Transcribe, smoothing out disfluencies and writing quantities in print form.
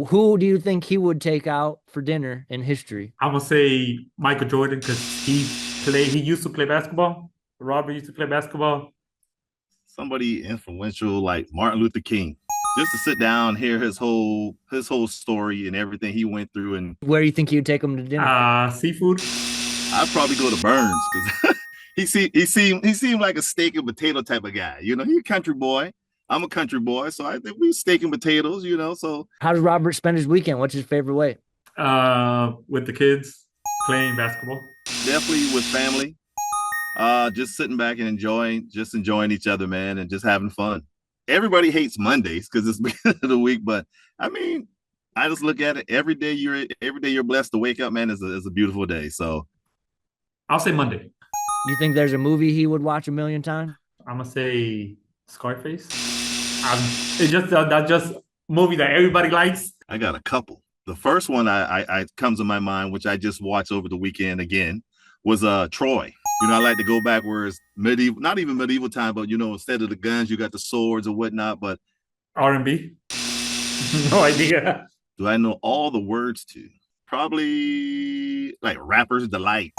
Who do you think he would take out for dinner in history? I'm gonna say Michael Jordan because he used to play basketball. Robert used to play basketball. Somebody influential like Martin Luther King. Just to sit down, hear his whole story and everything he went through, and Where do you think he would take him to dinner? Seafood. I'd probably go to Burns because he seemed like a steak and potato type of guy. He's a country boy. I'm a country boy, so I think we steak and potatoes. So How does Robert spend his weekend? What's his favorite way? With the kids playing basketball. definitely with family. Just sitting back and enjoying each other, man, and just having fun. Everybody hates Mondays because it's the beginning of the week, but I mean, I just look at it every day you're blessed to wake up, man, is a beautiful day. So I'll say Monday. You think there's a movie he would watch a million times? I'm gonna say Scarface. It's just that's just movie that everybody likes. I got a couple. The first one I comes to my mind, which I just watched over the weekend again, was Troy. I like to go back where it's medieval, not even medieval time, but instead of the guns, you got the swords or whatnot. But R&B. No idea. do I know all the words to? Probably like Rapper's Delight.